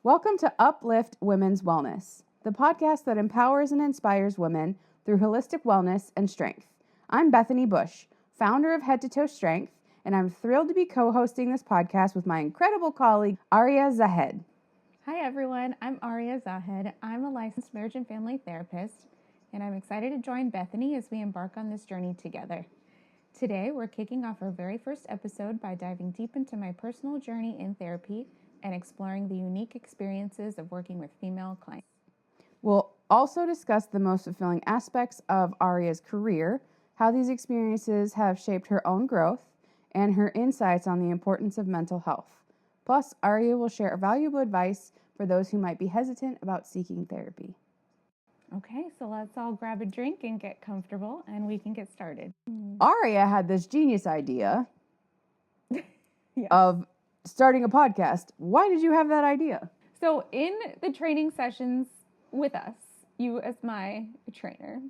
Welcome to Uplift Women's Wellness, the podcast that empowers and inspires women through holistic wellness and strength. I'm Bethany Bush, founder of Head to Toe Strength, and I'm thrilled to be co-hosting this podcast with my incredible colleague, Auria Zahed. Hi everyone, I'm Auria Zahed. I'm a licensed marriage and family therapist, and I'm excited to join Bethany as we embark on this journey together. Today, we're kicking off our very first episode by diving deep into my personal journey in therapy and exploring the unique experiences of working with female clients. We'll also discuss the most fulfilling aspects of Aria's career, how these experiences have shaped her own growth, and her insights on the importance of mental health. Plus, Aria will share valuable advice for those who might be hesitant about seeking therapy. Okay, so let's all grab a drink and get comfortable, and we can get started. Aria had this genius idea of starting a podcast. Why did you have that idea? So in the training sessions with us, you as my trainer,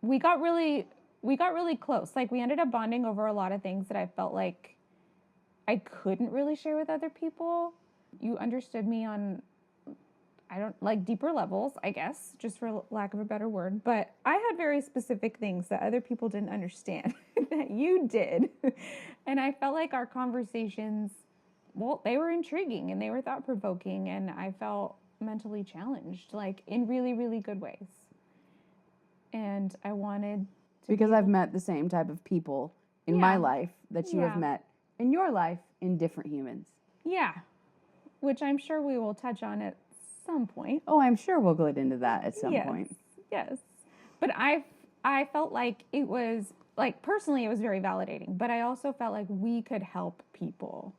we got really close. Like, we ended up bonding over a lot of things that I felt like I couldn't really share with other people. You understood me on, deeper levels, I guess, just for lack of a better word. But I had very specific things that other people didn't understand that you did. And I felt like our conversations, well, they were intriguing and they were thought-provoking, and I felt mentally challenged, like in really, really good ways. And I wanted to because I've met the same type of people in my life that you have met in your life in different humans. Yeah, which I'm sure we will touch on at some point. Oh, I'm sure we'll get into that at some point. Yes. But I felt like it was, like, personally, it was very validating. But I also felt like we could help people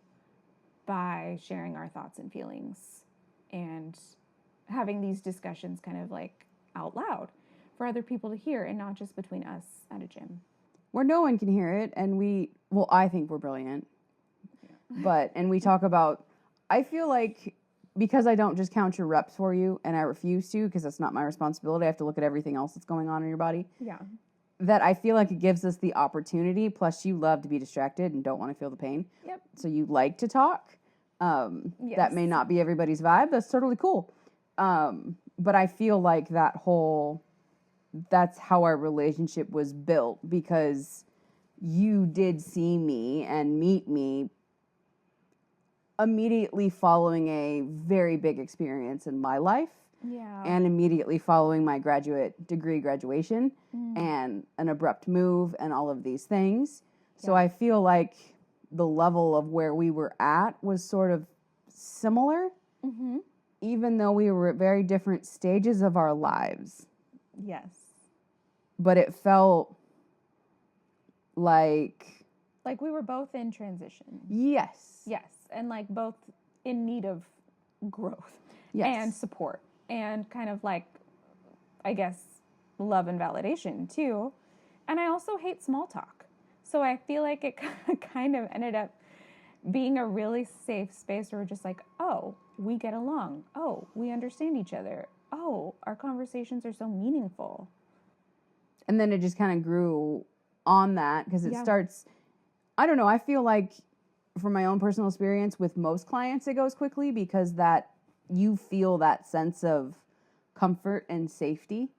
by sharing our thoughts and feelings and having these discussions kind of like out loud for other people to hear, and not just between us at a gym. Where no one can hear it, and I think we're brilliant. Yeah. And we talk about, I feel like, because I don't just count your reps for you, and I refuse to, because that's not my responsibility, I have to look at everything else that's going on in your body. Yeah. That I feel like it gives us the opportunity, plus you love to be distracted and don't want to feel the pain. Yep. So you like to talk. Yes. That may not be everybody's vibe. That's totally cool. But I feel like that's how our relationship was built, because you did see me and meet me immediately following a very big experience in my life. Yeah. And immediately following my graduate degree graduation and an abrupt move and all of these things. So I feel like the level of where we were at was sort of similar, even though we were at very different stages of our lives. Yes. But it felt like we were both in transition. Yes. Yes. And like both in need of growth and support and kind of like, I guess, love and validation too. And I also hate small talk. So I feel like it kind of ended up being a really safe space where we're just like, oh, we get along. Oh, we understand each other. Oh, our conversations are so meaningful. And then it just kind of grew on that, because it starts, I don't know, I feel like from my own personal experience with most clients, it goes quickly, because that you feel that sense of comfort and safety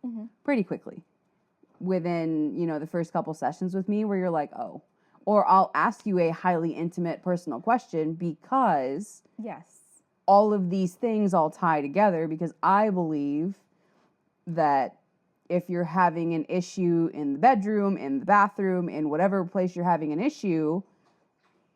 pretty quickly within, the first couple sessions with me, where you're like, oh, or I'll ask you a highly intimate personal question, because all of these things all tie together, because I believe that if you're having an issue in the bedroom, in the bathroom, in whatever place you're having an issue,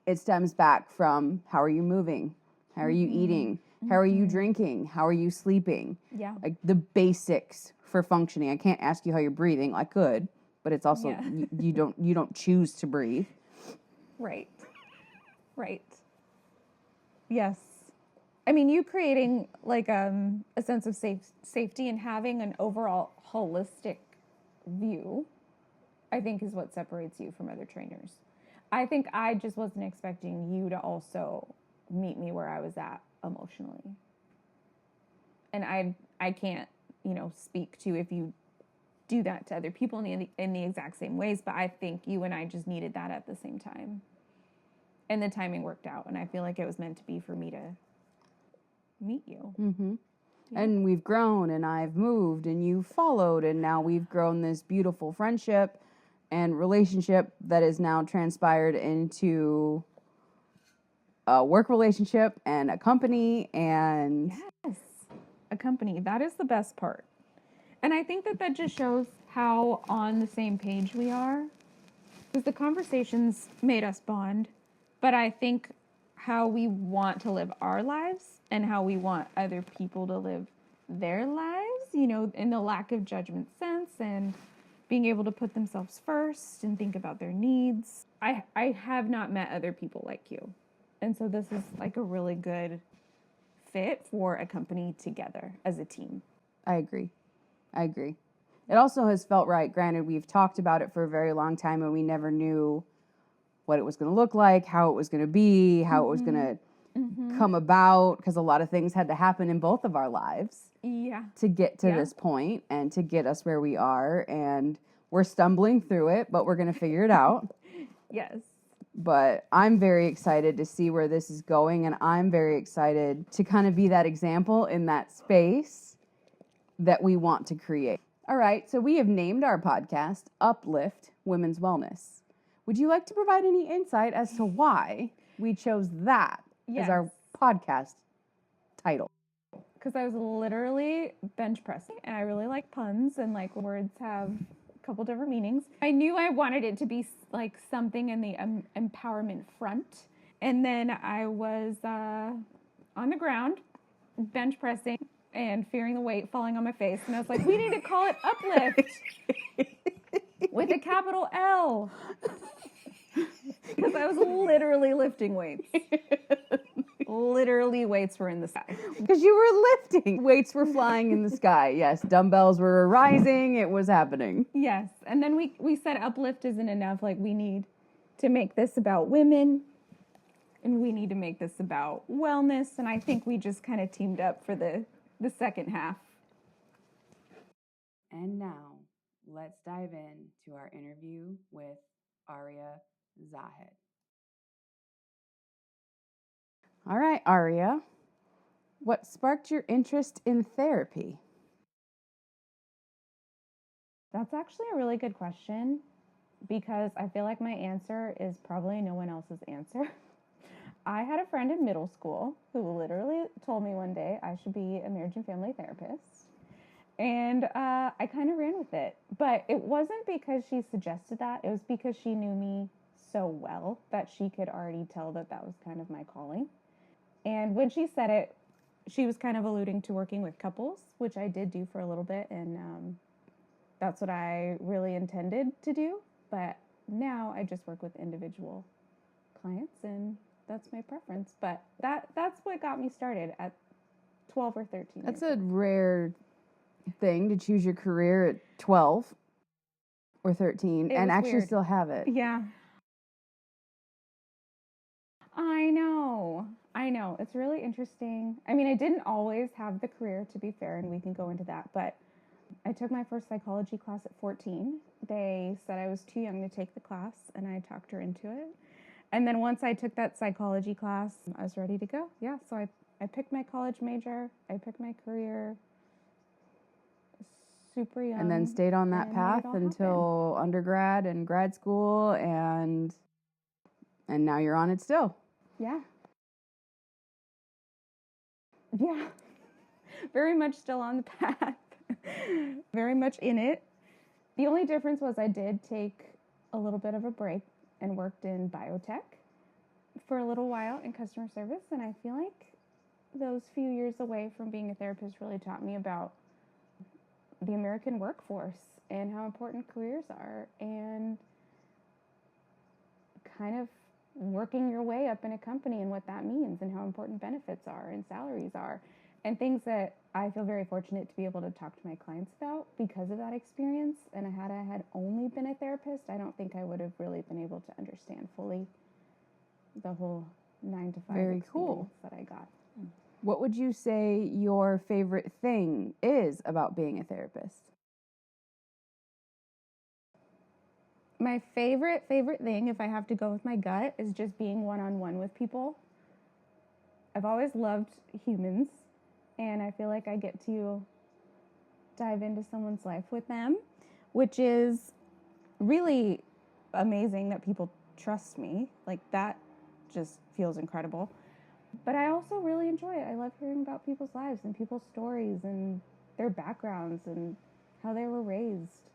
it stems back from, how are you moving? How are you eating? How are you drinking? How are you sleeping? Yeah. Like the basics for functioning. I can't ask you how you're breathing. I could, but it's also, you don't choose to breathe. Right. Right. Yes. I mean, you creating like a sense of safety and having an overall holistic view, I think, is what separates you from other trainers. I think I just wasn't expecting you to also meet me where I was at emotionally. And I can't, speak to if you do that to other people in the exact same ways, but I think you and I just needed that at the same time. And the timing worked out, and I feel like it was meant to be for me to meet you. Mm-hmm. Yeah. And we've grown, and I've moved, and you've followed, and now we've grown this beautiful friendship and relationship that is now transpired into a work relationship and a company and Yes, a company. That is the best part. And I think that just shows how on the same page we are. Because the conversations made us bond. But I think how we want to live our lives and how we want other people to live their lives, you know, in the lack of judgment sense and being able to put themselves first and think about their needs. I have not met other people like you. And so this is like a really good fit for a company together as a team. I agree. It also has felt right. Granted, we've talked about it for a very long time and we never knew what it was going to look like, how it was going to be, how it was going to come about, because a lot of things had to happen in both of our lives to get to this point and to get us where we are. And we're stumbling through it, but we're going to figure it out. Yes. But I'm very excited to see where this is going, and I'm very excited to kind of be that example in that space that we want to create. All right, so we have named our podcast Uplift Women's Wellness. Would you like to provide any insight as to why we chose that as our podcast title? Because I was literally bench pressing, and I really like puns, and like words have a couple different meanings. I knew I wanted it to be like something in the empowerment front. And then I was on the ground, bench pressing, and fearing the weight falling on my face. And I was like, we need to call it Uplift with a capital L. Because I was literally lifting weights. Literally, weights were in the sky. Because you were lifting. Weights were flying in the sky. Yes, dumbbells were rising. It was happening. Yes. And then we said uplift isn't enough. Like, we need to make this about women. And we need to make this about wellness. And I think we just kind of teamed up for the second half. And now, let's dive in to our interview with Auria Zahed. All right, Auria, what sparked your interest in therapy? That's actually a really good question because I feel like my answer is probably no one else's answer. I had a friend in middle school who literally told me one day I should be a marriage and family therapist. And I kind of ran with it. But it wasn't because she suggested that. It was because she knew me so well that she could already tell that that was kind of my calling. And when she said it, she was kind of alluding to working with couples, which I did do for a little bit. And that's what I really intended to do. But now I just work with individual clients, and that's my preference. But that's what got me started at 12 or 13. That's a rare thing to choose your career at 12 or 13 and actually weird. Still have it. Yeah. I know. It's really interesting. I mean, I didn't always have the career, to be fair, and we can go into that, but I took my first psychology class at 14. They said I was too young to take the class, and I talked her into it. And then once I took that psychology class, I was ready to go. Yeah, so I picked my college major. I picked my career super young. And then stayed on that path until undergrad and grad school, and now you're on it still. Yeah. Yeah. Very much still on the path. Very much in it. The only difference was I did take a little bit of a break and worked in biotech for a little while in customer service. And I feel like those few years away from being a therapist really taught me about the American workforce and how important careers are and kind of working your way up in a company and what that means and how important benefits are and salaries are and things that I feel very fortunate to be able to talk to my clients about because of that experience. And had I had only been a therapist, I don't think I would have really been able to understand fully the whole 9 to 5 very experience cool. that I got. What would you say your favorite thing is about being a therapist? My favorite thing, if I have to go with my gut, is just being one-on-one with people. I've always loved humans, I feel like I get to dive into someone's life with them, which is really amazing that people trust me. Like, that just feels incredible. But I also really enjoy it. I love hearing about people's lives and people's stories and their backgrounds and how they were raised.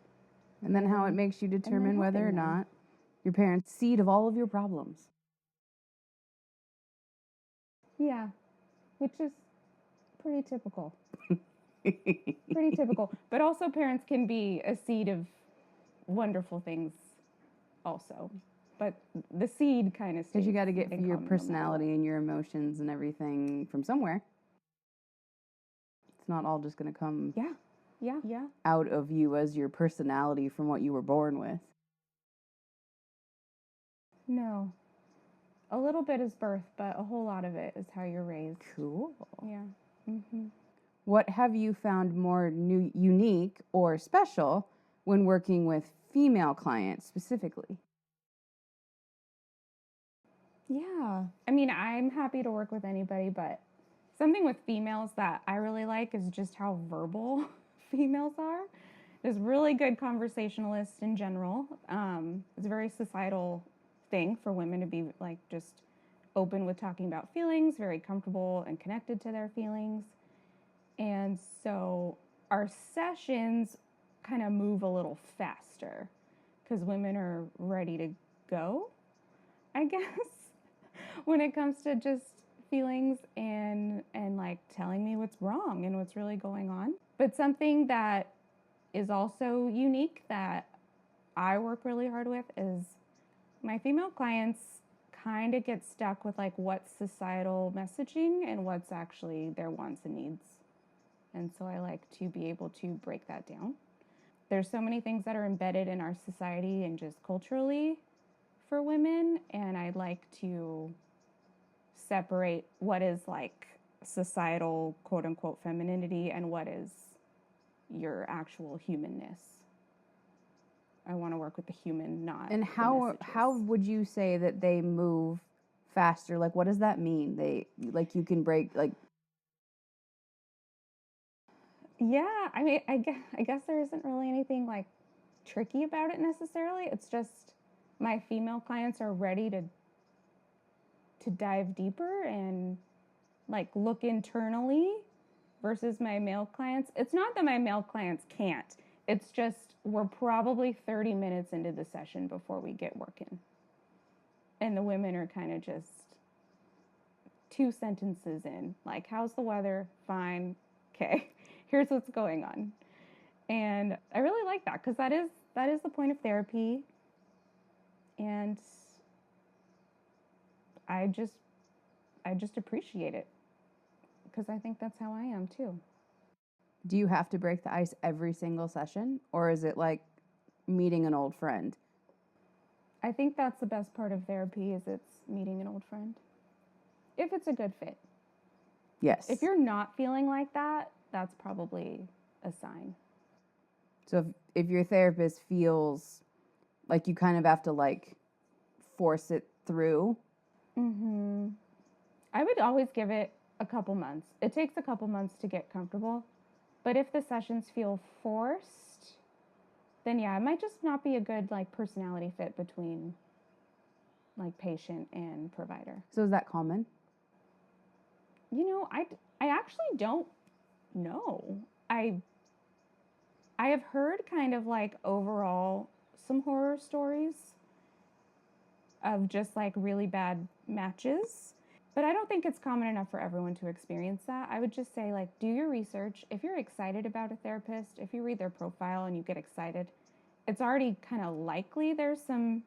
And then how it makes you determine whether or not your parents' seed of all of your problems. Yeah, which is pretty typical. Pretty typical. But also parents can be a seed of wonderful things also. But the seed kind of stays. Because you got to get your personality and your emotions and everything from somewhere. It's not all just going to come out of you as your personality from what you were born with. No. A little bit is birth, but a whole lot of it is how you're raised. Cool. Yeah. Mm-hmm. What have you found more unique or special when working with female clients specifically? Yeah. I mean, I'm happy to work with anybody, but something with females that I really like is just how verbal females are. There's really good conversationalists in general. It's a very societal thing for women to be like just open with talking about feelings, very comfortable and connected to their feelings. And so our sessions kind of move a little faster because women are ready to go, I guess, when it comes to just feelings and like telling me what's wrong and what's really going on. But something that is also unique that I work really hard with is my female clients kind of get stuck with like what's societal messaging and what's actually their wants and needs. And so I like to be able to break that down. There's so many things that are embedded in our society and just culturally for women, and I'd like to separate what is like societal quote unquote femininity and what is your actual humanness. I want to work with the human, not and how would you say that they move faster? Like, what does that mean? They like you can break like. Yeah, I mean, I guess there isn't really anything like tricky about it necessarily. It's just my female clients are ready to dive deeper and like look internally versus my male clients. It's not that my male clients can't. It's just we're probably 30 minutes into the session before we get working. And the women are kind of just 2 sentences in. Like, how's the weather? Fine. Okay. Here's what's going on. And I really like that because that is the point of therapy. And I just appreciate it because I think that's how I am too. Do you have to break the ice every single session, or is it like meeting an old friend? I think that's the best part of therapy is it's meeting an old friend. If it's a good fit. Yes. If you're not feeling like that, that's probably a sign. So if your therapist feels like you kind of have to like force it through. Mm-hmm. I would always give it a couple months. It takes a couple months to get comfortable. But if the sessions feel forced, then yeah, it might just not be a good like personality fit between like patient and provider. So is that common? You know, I actually don't know. I have heard kind of like overall some horror stories of just like really bad matches. But I don't think it's common enough for everyone to experience that. I would just say, like, do your research. If you're excited about a therapist, if you read their profile and you get excited, it's already kind of likely there's some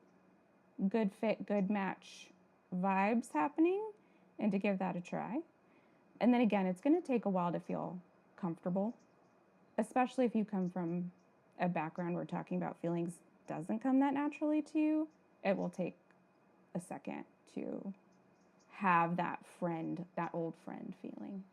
good fit, good match vibes happening, and to give that a try. And then again, it's going to take a while to feel comfortable, especially if you come from a background where talking about feelings doesn't come that naturally to you. It will take a second to have that friend, that old friend feeling.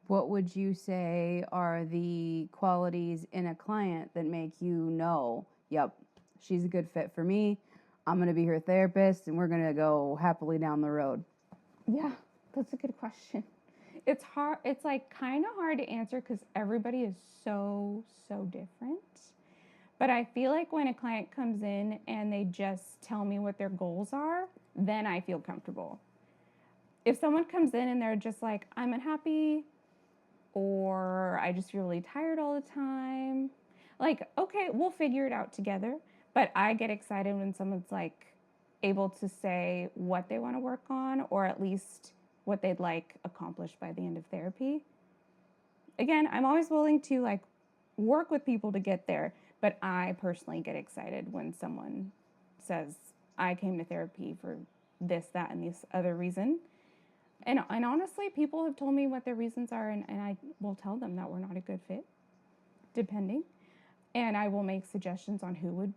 What would you say are the qualities in a client that make you know, yep, she's a good fit for me. I'm going to be her therapist and we're going to go happily down the road? Yeah, that's a good question. It's hard. It's like kind of hard to answer because everybody is so, so different. But I feel like when a client comes in and they just tell me what their goals are, then I feel comfortable. If someone comes in and they're just like, I'm unhappy, or I just feel really tired all the time, like, okay, we'll figure it out together. But I get excited when someone's like able to say what they want to work on, or at least what they'd like accomplished by the end of therapy. Again, I'm always willing to like work with people to get there, but I personally get excited when someone says, I came to therapy for this, that, and this other reason. And honestly, people have told me what their reasons are, and I will tell them that we're not a good fit, depending. And I will make suggestions on who would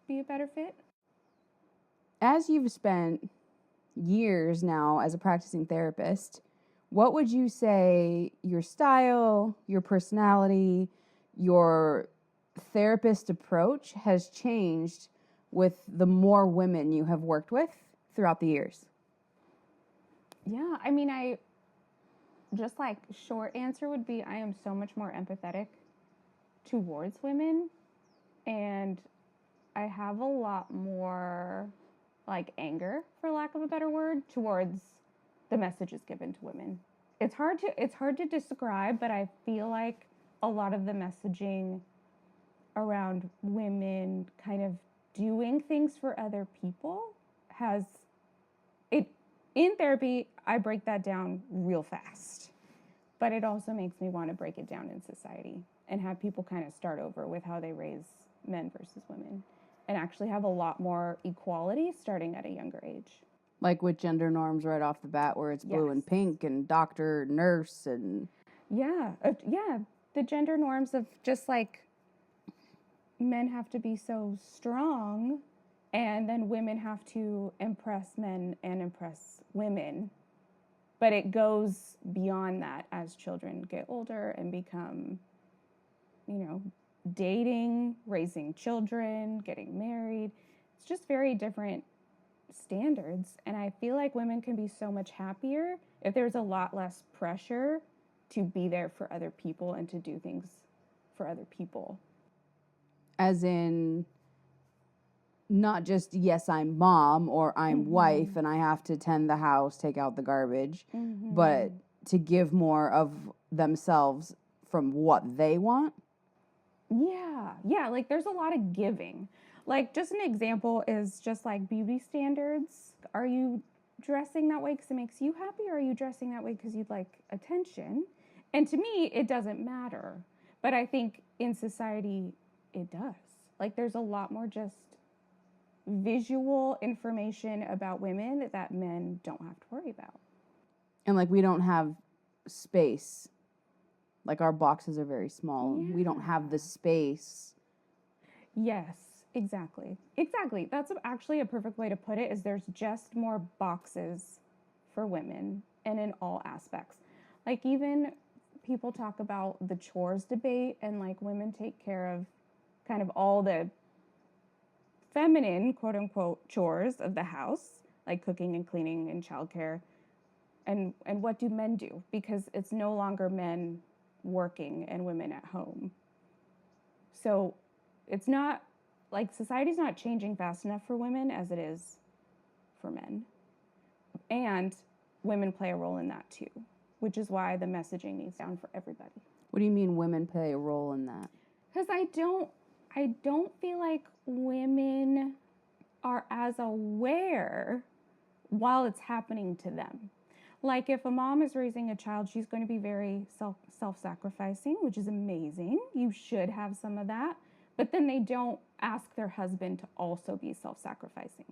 be a better fit. As you've spent years now as a practicing therapist, what would you say your style, your personality, your therapist approach has changed with the more women you have worked with throughout the years? Yeah, I mean, I just like short answer would be I am so much more empathetic towards women, and I have a lot more like anger, for lack of a better word, towards the messages given to women. It's hard to describe, but I feel like a lot of the messaging around women kind of doing things for other people has it in therapy. I break that down real fast, but it also makes me want to break it down in society and have people kind of start over with how they raise men versus women and actually have a lot more equality starting at a younger age. Like with gender norms right off the bat, where it's blue and pink and doctor, nurse, and yeah, the gender norms of just like men have to be so strong, and then women have to impress men and impress women. But it goes beyond that as children get older and become, dating, raising children, getting married. It's just very different standards. And I feel like women can be so much happier if there's a lot less pressure to be there for other people and to do things for other people. As in, not just, yes, I'm mom or I'm wife and I have to tend the house, take out the garbage, but to give more of themselves from what they want. Yeah, like there's a lot of giving. Like just an example is just like beauty standards. Are you dressing that way because it makes you happy, or are you dressing that way because you'd like attention? And to me, it doesn't matter. But I think in society, it does. Like there's a lot more just visual information about women that men don't have to worry about. And like we don't have space. Like our boxes are very small. Yeah. We don't have the space. Yes, exactly. That's actually a perfect way to put it, is there's just more boxes for women and in all aspects. Like even people talk about the chores debate, and like women take care of kind of all the feminine, quote unquote, chores of the house, like cooking and cleaning and childcare. And what do men do? Because it's no longer men working and women at home. So it's not like society's not changing fast enough for women as it is for men. And women play a role in that too, which is why the messaging needs down for everybody. What do you mean women play a role in that? Because I don't feel like women are as aware while it's happening to them. Like if a mom is raising a child, she's going to be very self-sacrificing, which is amazing. You should have some of that. But then they don't ask their husband to also be self-sacrificing.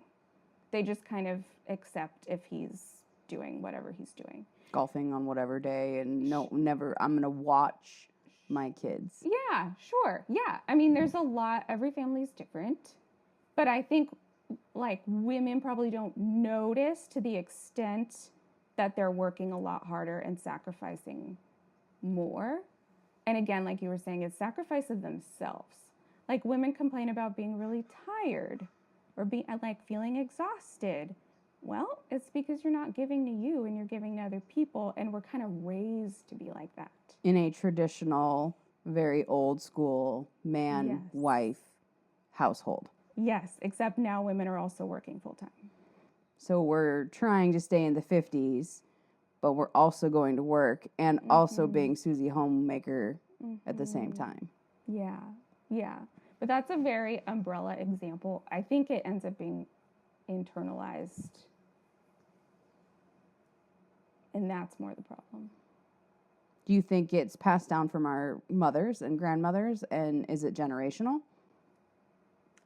They just kind of accept if he's doing whatever he's doing. Golfing on whatever day, and never, I'm going to watch my kids. Yeah, sure. Yeah. I mean, there's a lot, every family's different. But I think like women probably don't notice to the extent that they're working a lot harder and sacrificing more. And again, like you were saying, it's sacrifice of themselves. Like women complain about being really tired or being like feeling exhausted. Well, it's because you're not giving to you and you're giving to other people, and we're kind of raised to be like that. In a traditional, very old school man, Yes. wife household. Yes, except now women are also working full time. So we're trying to stay in the 50s, but we're also going to work and also being Susie homemaker at the same time. Yeah, yeah. But that's a very umbrella example. I think it ends up being internalized. And that's more the problem. Do you think it's passed down from our mothers and grandmothers, and is it generational?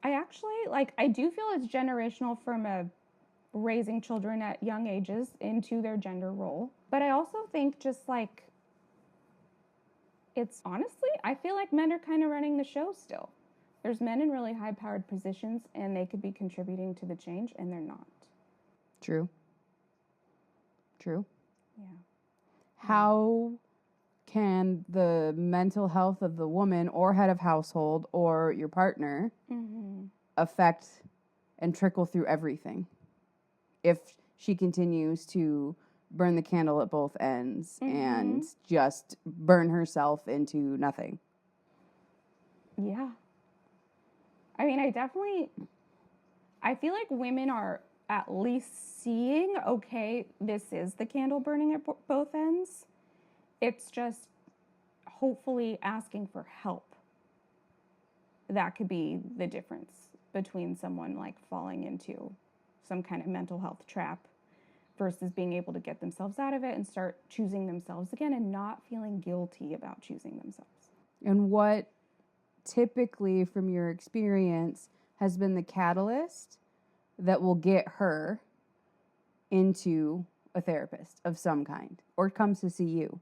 I actually, I do feel it's generational from raising children at young ages into their gender role. But I also think just it's honestly, I feel like men are kind of running the show still. There's men in really high powered positions and they could be contributing to the change and they're not. True. Yeah. How can the mental health of the woman or head of household or your partner affect and trickle through everything if she continues to burn the candle at both ends and just burn herself into nothing? Yeah. I mean, I feel like women are at least seeing, okay, this is the candle burning at both ends. It's just hopefully asking for help. That could be the difference between someone falling into some kind of mental health trap versus being able to get themselves out of it and start choosing themselves again and not feeling guilty about choosing themselves. And what typically, from your experience, has been the catalyst that will get her into a therapist of some kind or comes to see you?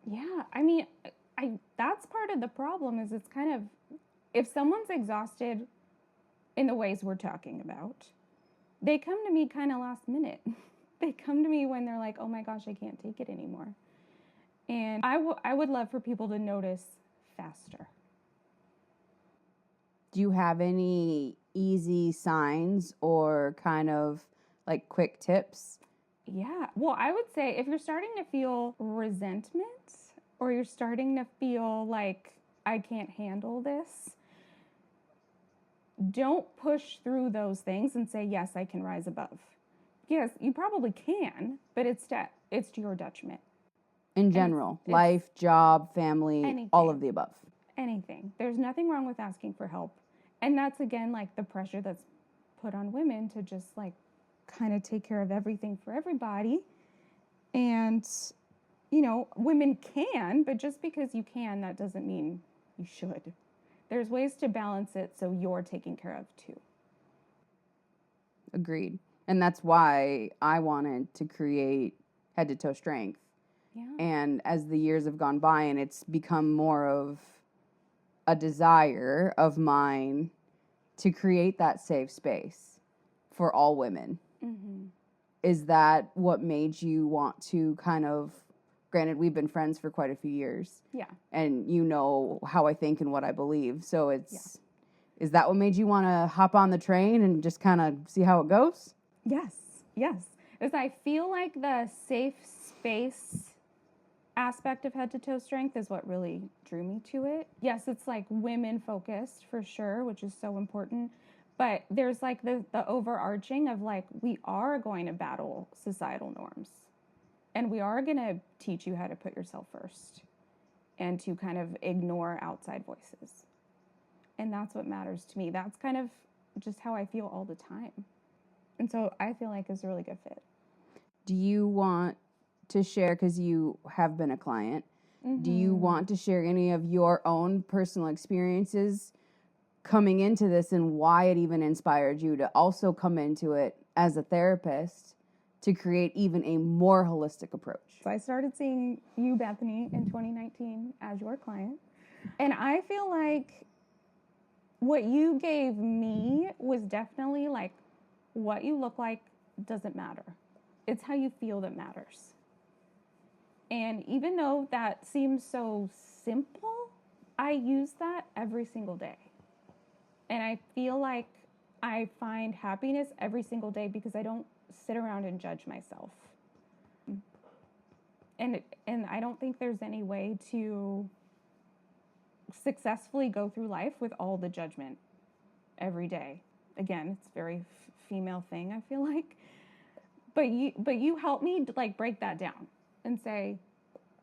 Yeah, I mean, that's part of the problem is it's kind of, if someone's exhausted in the ways we're talking about, they come to me kind of last minute. They come to me when they're like, oh my gosh, I can't take it anymore. And I would love for people to notice faster. Do you have any easy signs or kind of quick tips? Yeah. Well, I would say if you're starting to feel resentment or you're starting to feel like I can't handle this, don't push through those things and say, yes, I can rise above. Yes, you probably can, but it's to your detriment. In general, life, job, family, anything. All of the above. Anything. There's nothing wrong with asking for help. And that's, again, the pressure that's put on women to just, kind of take care of everything for everybody. And, women can, but just because you can, that doesn't mean you should. There's ways to balance it so you're taken care of, too. Agreed. And that's why I wanted to create Head to Toe Strength. Yeah. And as the years have gone by and it's become more of a desire of mine to create that safe space for all women. Is that what made you want to kind of, granted, we've been friends for quite a few years. Yeah. And you know how I think and what I believe. So is that what made you want to hop on the train and just kind of see how it goes? Yes. Because I feel like the safe space aspect of Head to Toe Strength is what really drew me to it. Yes, it's women focused for sure, which is so important. But there's the overarching of we are going to battle societal norms. And we are going to teach you how to put yourself first and to kind of ignore outside voices. And that's what matters to me. That's kind of just how I feel all the time. And so I feel like it's a really good fit. Do you want to share, because you have been a client, do you want to share any of your own personal experiences coming into this and why it even inspired you to also come into it as a therapist to create even a more holistic approach? So I started seeing you, Bethany, in 2019 as your client. And I feel like what you gave me was definitely what you look like doesn't matter. It's how you feel that matters. And even though that seems so simple, I use that every single day. And I feel like I find happiness every single day because I don't sit around and judge myself. And I don't think there's any way to successfully go through life with all the judgment every day. Again, it's a very female thing, I feel like. But you help me to like break that down and say,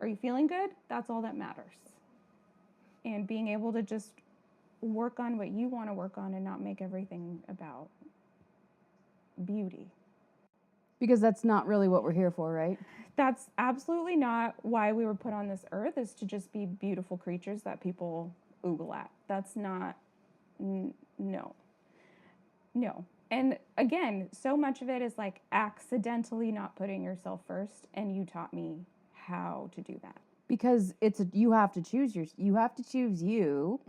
are you feeling good? That's all that matters. And being able to just work on what you want to work on and not make everything about beauty. Because that's not really what we're here for, right? That's absolutely not why we were put on this earth, is to just be beautiful creatures that people oogle at. That's not, no. And again, so much of it is like accidentally not putting yourself first, and you taught me how to do that. Because you have to choose you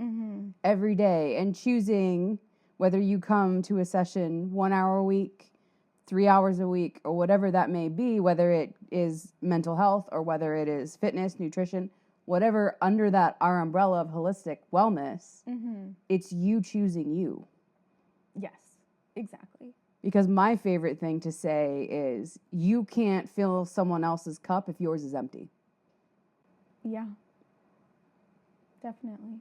every day, and choosing whether you come to a session 1 hour a week, 3 hours a week, or whatever that may be, whether it is mental health or whether it is fitness, nutrition, whatever under our umbrella of holistic wellness, it's you choosing you. Yes, exactly. Because my favorite thing to say is you can't fill someone else's cup if yours is empty. Yeah, definitely.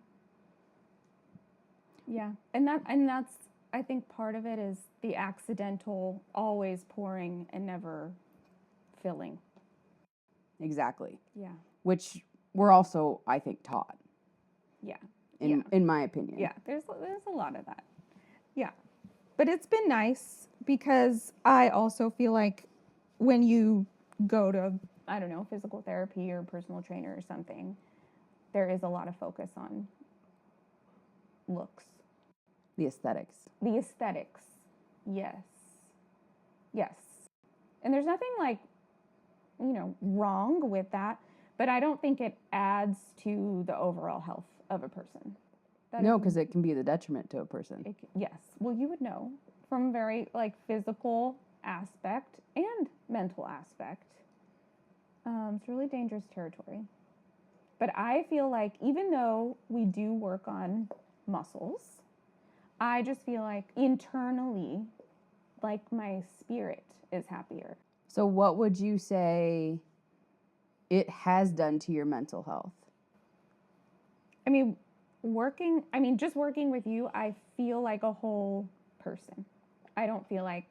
Yeah, and that's I think part of it is the accidental always pouring and never filling. Exactly. Yeah. Which we're also, I think, taught. Yeah. In my opinion. Yeah, there's a lot of that. Yeah. But it's been nice because I also feel like when you go to, I don't know, physical therapy or personal trainer or something, there is a lot of focus on looks. The aesthetics. The aesthetics. Yes. Yes. And there's nothing like, wrong with that, but I don't think it adds to the overall health of a person. No, because it can be the detriment to a person. Yes. Well, you would know from very like physical aspect and mental aspect. It's really dangerous territory. But I feel like even though we do work on muscles, I just feel like internally, like my spirit is happier. So what would you say it has done to your mental health? I mean, just working with you, I feel like a whole person. I don't feel like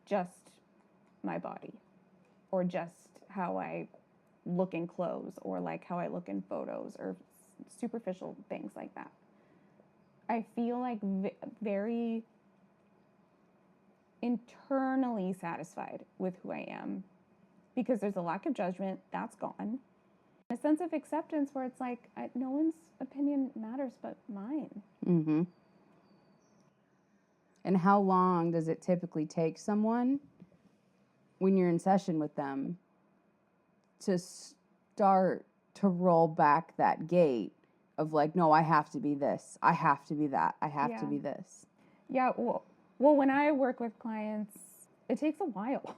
just my body or just how I look in clothes or like how I look in photos or superficial things like that. I feel like very internally satisfied with who I am because there's a lack of judgment that's gone. A sense of acceptance where it's like no one's opinion matters but mine. Mm-hmm. And how long does it typically take someone when you're in session with them to start to roll back that gate of like, no, I have to be this, I have to be that, I have to be this? Yeah, well, when I work with clients, it takes a while.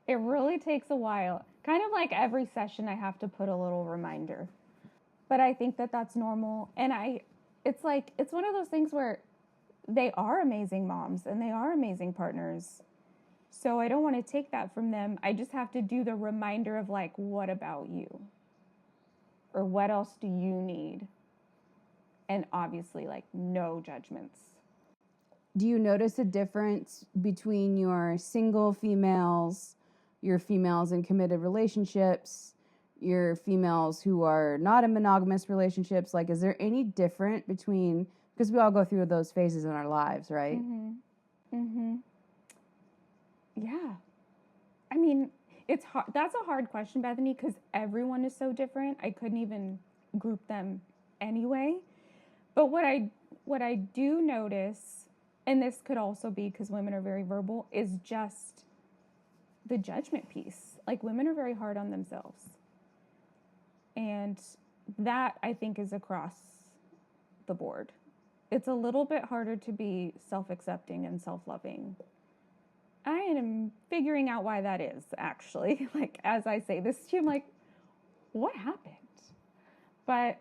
It really takes a while. Kind of like every session I have to put a little reminder. But I think that that's normal. And it's one of those things where they are amazing moms and they are amazing partners. So I don't want to take that from them. I just have to do the reminder of like, what about you? Or what else do you need? And obviously like no judgments. Do you notice a difference between your single females, your females in committed relationships, your females who are not in monogamous relationships? Like, is there any different between, because we all go through those phases in our lives, right? Yeah. I mean, it's hard. That's a hard question, Bethany, because everyone is so different. I couldn't even group them anyway. But what I do notice, and this could also be because women are very verbal, is just the judgment piece. Like women are very hard on themselves. And that I think is across the board. It's a little bit harder to be self-accepting and self-loving. I am figuring out why that is, actually. Like, as I say this to you, I'm like, what happened? But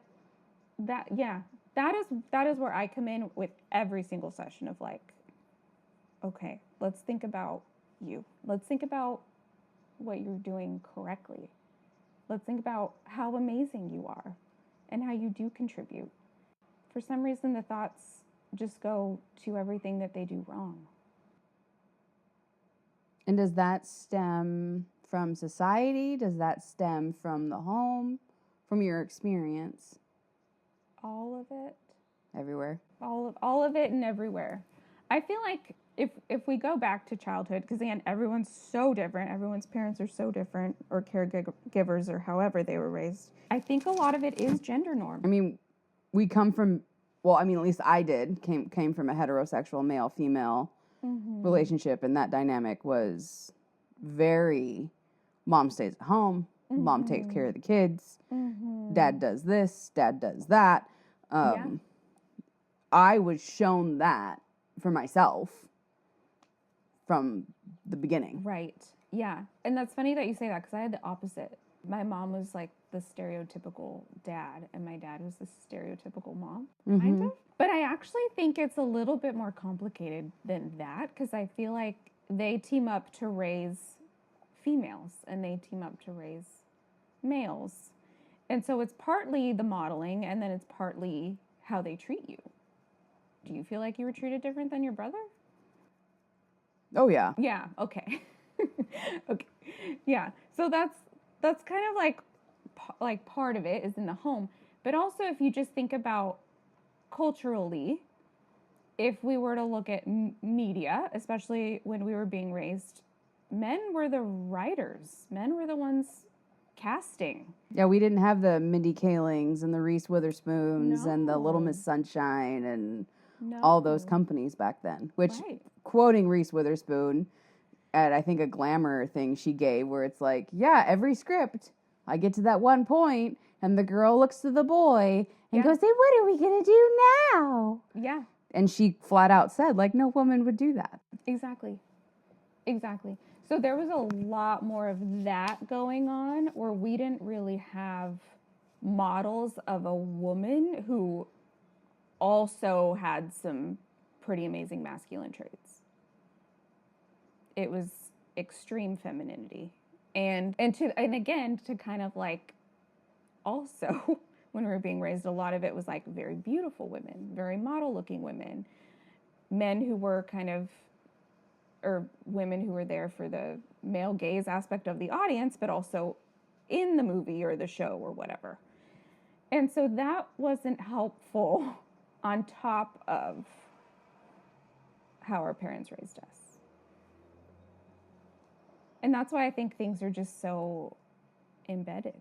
that is where I come in with every single session of like, okay, let's think about you. Let's think about what you're doing correctly. Let's think about how amazing you are and how you do contribute. For some reason, the thoughts just go to everything that they do wrong. And does that stem from society? Does that stem from the home? From your experience? All of it. Everywhere. All of it and everywhere. I feel like if we go back to childhood, because again, everyone's so different. Everyone's parents are so different, or caregivers, or however they were raised. I think a lot of it is gender norm. I mean, we come from, well, I mean, at least I did, came from a heterosexual male-female relationship, and that dynamic was very, mom stays at home, mom takes care of the kids, dad does this, dad does that. I was shown that for myself from the beginning. Right. Yeah. And that's funny that you say that, because I had the opposite. My mom was like the stereotypical dad, and my dad was the stereotypical mom, kind of. But I actually think it's a little bit more complicated than that, because I feel like they team up to raise females and they team up to raise males. And so it's partly the modeling, and then it's partly how they treat you. Do you feel like you were treated different than your brother? Oh, yeah. Yeah, okay. Okay. Yeah. So that's kind of like part of it is in the home. But also, if you just think about culturally, if we were to look at media, especially when we were being raised, men were the writers. Men were the ones casting. Yeah, we didn't have the Mindy Kalings and the Reese Witherspoons and the Little No. Miss Sunshine and No. all those companies back then. Which, Right. quoting Reese Witherspoon at, I think, a Glamour thing she gave, where it's like, yeah, every script, I get to that one point, and the girl looks to the boy and goes, hey, what are we going to do now? Yeah. And she flat out said, like, no woman would do that. Exactly. Exactly. So there was a lot more of that going on, where we didn't really have models of a woman who also had some pretty amazing masculine traits. It was extreme femininity. And again, to kind of like, also when we were being raised, a lot of it was like very beautiful women, very model looking women, men who were kind of, or women who were there for the male gaze aspect of the audience, but also in the movie or the show or whatever. And so that wasn't helpful on top of how our parents raised us. And that's why I think things are just so embedded.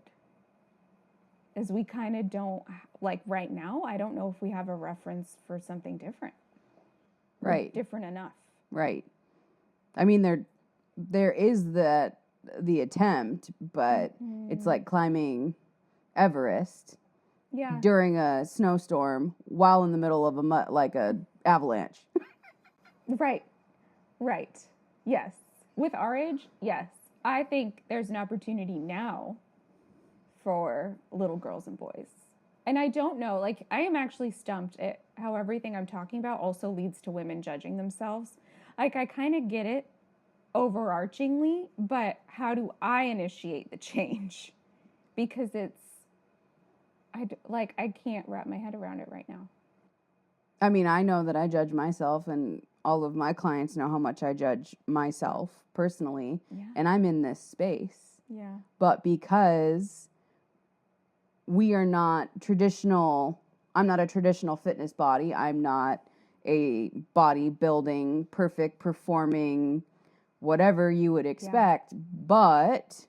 Is we kind of don't, like right now, I don't know if we have a reference for something different. Right. Different enough. Right. I mean, there is the attempt, but it's like climbing Everest during a snowstorm while in the middle of a avalanche. Right. Right. Yes. With our age, yes. I think there's an opportunity now for little girls and boys. And I don't know, like, I am actually stumped at how everything I'm talking about also leads to women judging themselves. Like, I kind of get it overarchingly, but how do I initiate the change? Because I can't wrap my head around it right now. I mean, I know that I judge myself, and all of my clients know how much I judge myself personally, and I'm in this space. Yeah. But because we are not traditional, I'm not a traditional fitness body. I'm not a bodybuilding, perfect performing, whatever you would expect. Yeah. But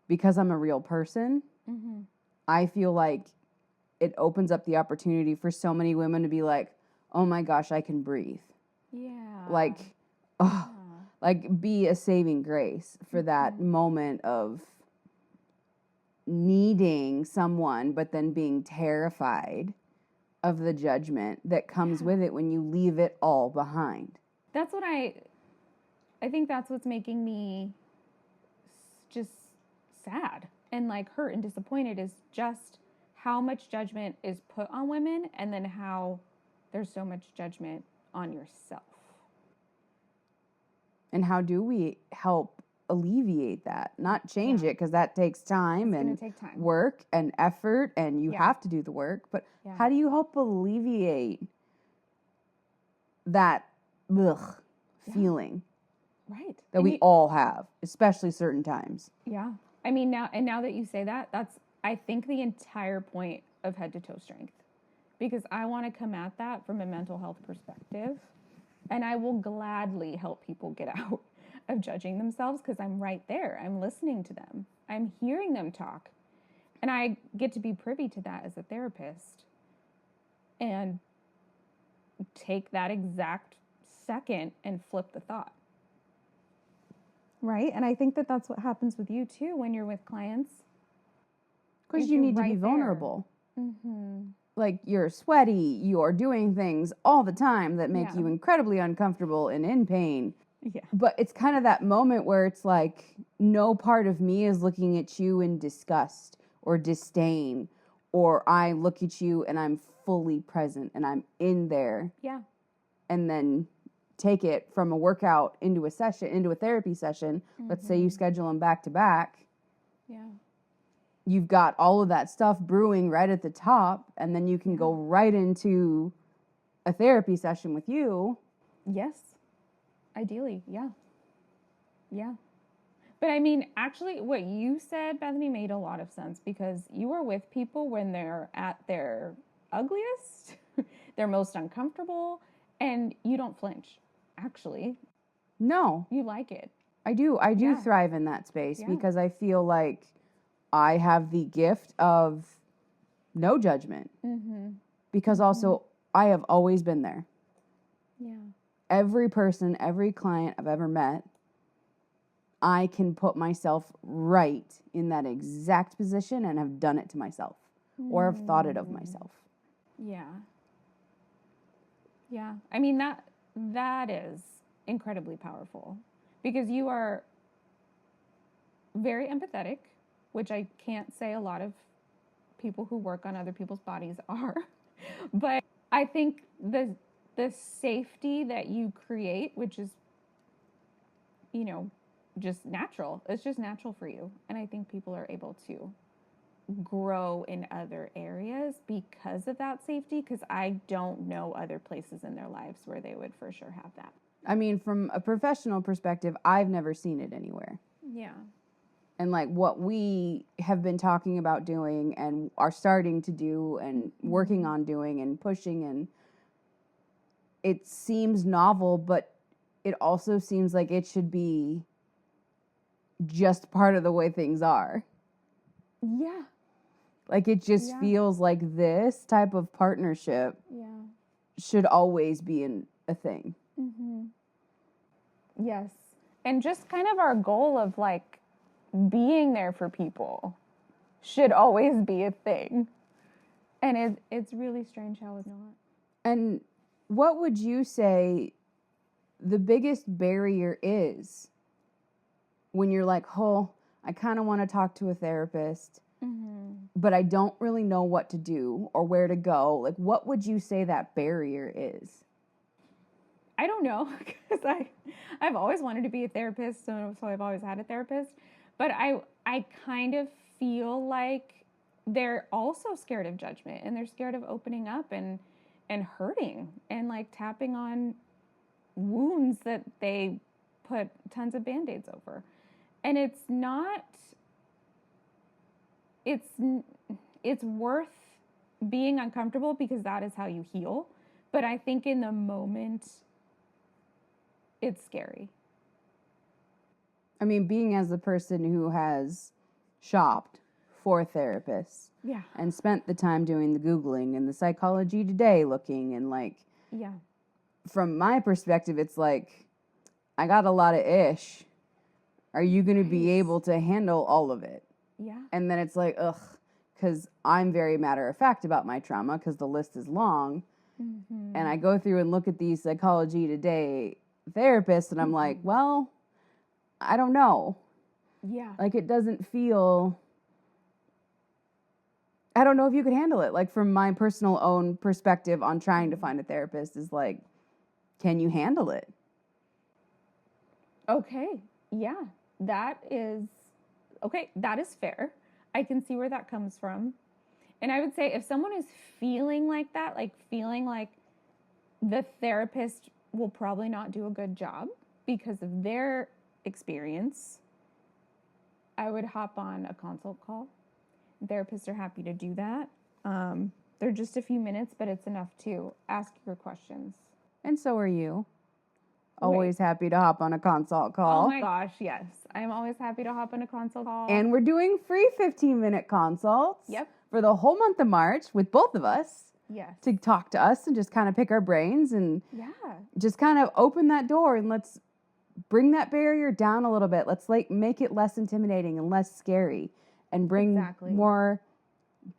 because I'm a real person, I feel like it opens up the opportunity for so many women to be like, oh my gosh, I can breathe. Yeah. Like, oh, like be a saving grace for that moment of needing someone, but then being terrified of the judgment that comes with it when you leave it all behind. That's what I think that's what's making me just sad and like hurt and disappointed, is just how much judgment is put on women, and then how there's so much judgment on yourself. And how do we help alleviate that? Not change it, because that takes time and take time. work and effort, and you have to do the work. But how do you help alleviate that feeling that we all have, especially certain times? Yeah. I mean, now that you say that, that's, I think, the entire point of Head to Toe Strength, because I want to come at that from a mental health perspective, and I will gladly help people get out of judging themselves, because I'm right there. I'm listening to them. I'm hearing them talk, and I get to be privy to that as a therapist and take that exact second and flip the thought. Right? And I think that that's what happens with you too when you're with clients. Because you need to be vulnerable. Like, you're sweaty, you're doing things all the time that make you incredibly uncomfortable and in pain. Yeah. But it's kind of that moment where it's like, no part of me is looking at you in disgust or disdain, or I look at you and I'm fully present and I'm in there. Yeah. And then take it from a workout into a session, into a therapy session. Let's say you schedule them back to back. Yeah. You've got all of that stuff brewing right at the top, and then you can go right into a therapy session with you. Yes. Ideally, yeah. Yeah. But I mean, actually, what you said, Bethany, made a lot of sense, because you are with people when they're at their ugliest, they're most uncomfortable, and you don't flinch, actually. No. You like it. I do. I do thrive in that space because I feel like I have the gift of no judgment. Because also, I have always been there. Yeah. Every person, every client I've ever met, I can put myself right in that exact position and have done it to myself or have thought it of myself. Yeah. Yeah. I mean, that is incredibly powerful, because you are very empathetic, which I can't say a lot of people who work on other people's bodies are. But I think the safety that you create, which is, you know, just natural. It's just natural for you. And I think people are able to grow in other areas because of that safety, because I don't know other places in their lives where they would for sure have that. I mean, from a professional perspective, I've never seen it anywhere. Yeah. And like what we have been talking about doing and are starting to do and working on doing and pushing, and it seems novel, but it also seems like it should be just part of the way things are. Yeah. Like, it just feels like this type of partnership should always be a thing. Yes. And just kind of our goal of like being there for people should always be a thing. And it's really strange how it's not. And what would you say the biggest barrier is when you're like, oh, I kind of want to talk to a therapist, but I don't really know what to do or where to go? Like, what would you say that barrier is? I don't know, because I've always wanted to be a therapist, so I've always had a therapist. But I kind of feel like they're also scared of judgment, and they're scared of opening up and hurting and like tapping on wounds that they put tons of Band-Aids over. And it's worth being uncomfortable, because that is how you heal. But I think in the moment, it's scary. I mean, being as the person who has shopped for therapists and spent the time doing the Googling and the Psychology Today looking, and like, from my perspective, it's like, I got a lot of ish. Are you going to be able to handle all of it? Yeah. And then it's like, ugh, because I'm very matter of fact about my trauma, because the list is long. And I go through and look at these Psychology Today therapists, and I'm like, well, I don't know. Yeah. Like, it doesn't feel, I don't know if you could handle it. Like, from my personal own perspective on trying to find a therapist is like, can you handle it? Okay. Yeah. That is okay. That is fair. I can see where that comes from. And I would say if someone is feeling like that, like feeling like the therapist will probably not do a good job because of their experience, I would hop on a consult call. Therapists are happy to do that. They're just a few minutes, but it's enough to ask your questions. And so are you. Always happy to hop on a consult call. Oh my gosh, yes. I'm always happy to hop on a consult call. And we're doing free 15-minute consults. Yep. For the whole month of March with both of us. Yes. To talk to us and just kind of pick our brains and just kind of open that door and let's bring that barrier down a little bit. Let's like make it less intimidating and less scary and bring more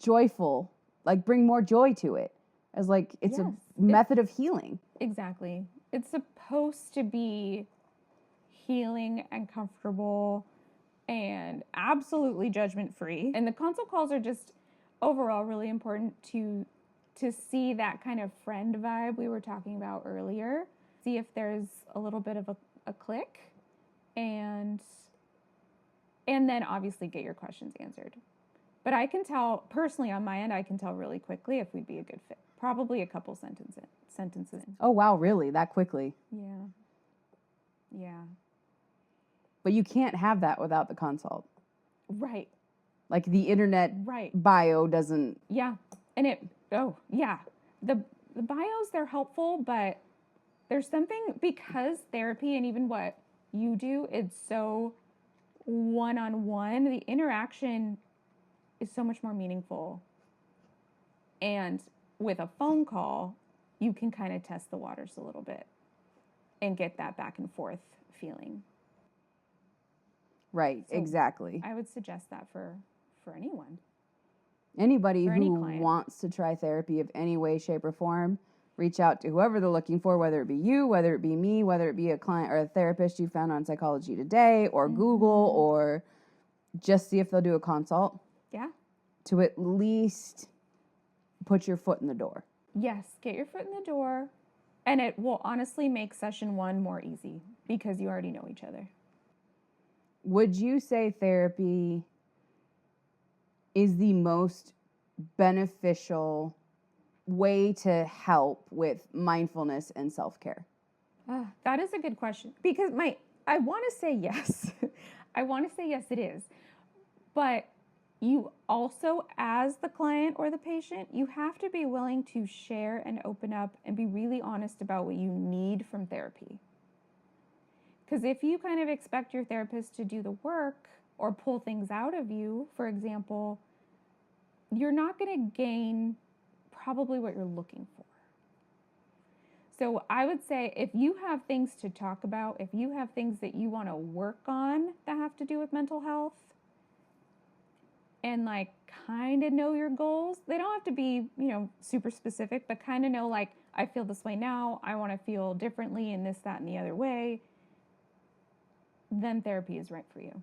joyful, like bring more joy to it as like it's a method of healing. Exactly. It's supposed to be healing and comfortable and absolutely judgment free. And the consult calls are just overall really important to see that kind of friend vibe we were talking about earlier. See if there's a little bit of a click and then obviously get your questions answered. But I can tell, personally on my end, I can tell really quickly if we'd be a good fit. Probably a couple sentences in. Oh, wow, really? That quickly? Yeah. Yeah. But you can't have that without the consult. Right. Like the internet bio doesn't. Yeah. And the bios, they're helpful, but there's something, because therapy and even what you do, it's so one-on-one, the interaction is so much more meaningful. And with a phone call, you can kind of test the waters a little bit and get that back and forth feeling. Right, so exactly. I would suggest that for anyone. Anybody who wants to try therapy of any way, shape, or form, reach out to whoever they're looking for, whether it be you, whether it be me, whether it be a client or a therapist you found on Psychology Today or Google, or just see if they'll do a consult. Yeah. To at least put your foot in the door. Yes, get your foot in the door. And it will honestly make session 1 more easy because you already know each other. Would you say therapy is the most beneficial way to help with mindfulness and self-care? That is a good question, because I want to say yes. I want to say yes, it is. But you also, as the client or the patient, you have to be willing to share and open up and be really honest about what you need from therapy. Because if you kind of expect your therapist to do the work or pull things out of you, for example, you're not going to gain probably what you're looking for. So I would say if you have things to talk about, if you have things that you want to work on that have to do with mental health, and like kind of know your goals, they don't have to be, super specific, but kind of know like, I feel this way now, I want to feel differently in this, that, and the other way, then therapy is right for you.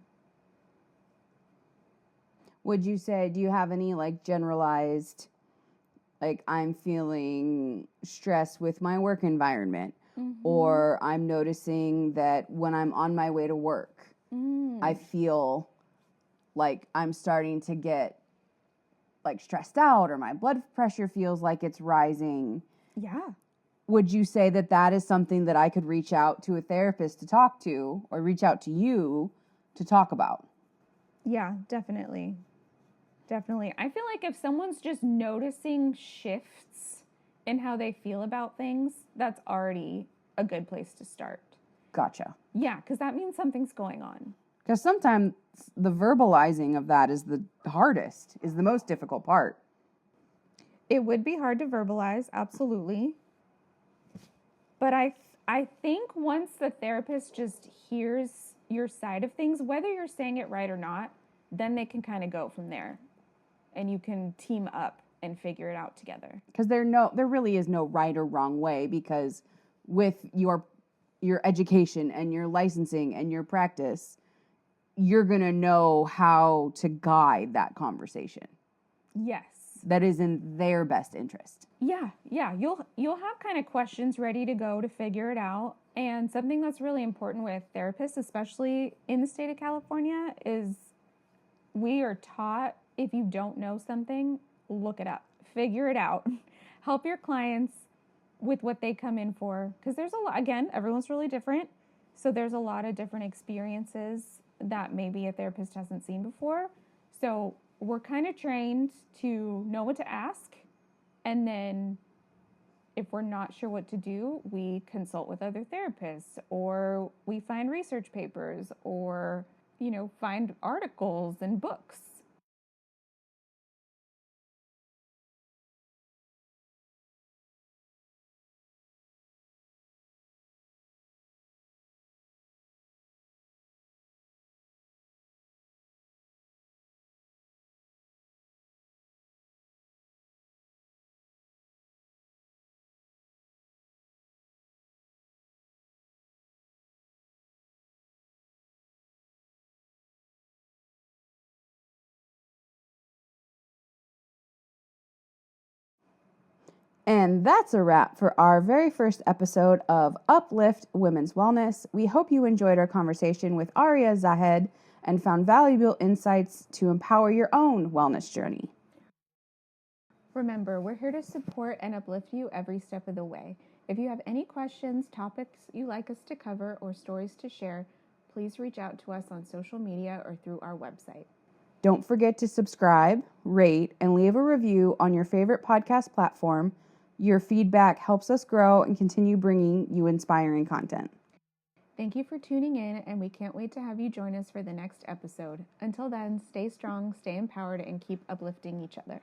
Would you say, do you have any like generalized, like I'm feeling stressed with my work environment, or I'm noticing that when I'm on my way to work, I feel like I'm starting to get like stressed out, or my blood pressure feels like it's rising. Yeah. Would you say that that is something that I could reach out to a therapist to talk to, or reach out to you to talk about? Yeah, definitely. Definitely. I feel like if someone's just noticing shifts in how they feel about things, that's already a good place to start. Gotcha. Yeah, because that means something's going on. Because sometimes the verbalizing of that is the hardest, is the most difficult part. It would be hard to verbalize, absolutely. But I think once the therapist just hears your side of things, whether you're saying it right or not, then they can kind of go from there. And you can team up and figure it out together. Because there really is no right or wrong way, because with your education and your licensing and your practice, you're going to know how to guide that conversation. Yes. That is in their best interest. Yeah. You'll have kind of questions ready to go to figure it out. And something that's really important with therapists, especially in the state of California, is we are taught if you don't know something, look it up, figure it out, help your clients with what they come in for. Because there's a lot, again, everyone's really different. So there's a lot of different experiences that maybe a therapist hasn't seen before. So we're kind of trained to know what to ask. And then if we're not sure what to do, we consult with other therapists, or we find research papers, or, find articles and books. And that's a wrap for our very first episode of Uplift Women's Wellness. We hope you enjoyed our conversation with Auria Zahed and found valuable insights to empower your own wellness journey. Remember, we're here to support and uplift you every step of the way. If you have any questions, topics you'd like us to cover, or stories to share, please reach out to us on social media or through our website. Don't forget to subscribe, rate, and leave a review on your favorite podcast platform. Your feedback helps us grow and continue bringing you inspiring content. Thank you for tuning in, and we can't wait to have you join us for the next episode. Until then, stay strong, stay empowered, and keep uplifting each other.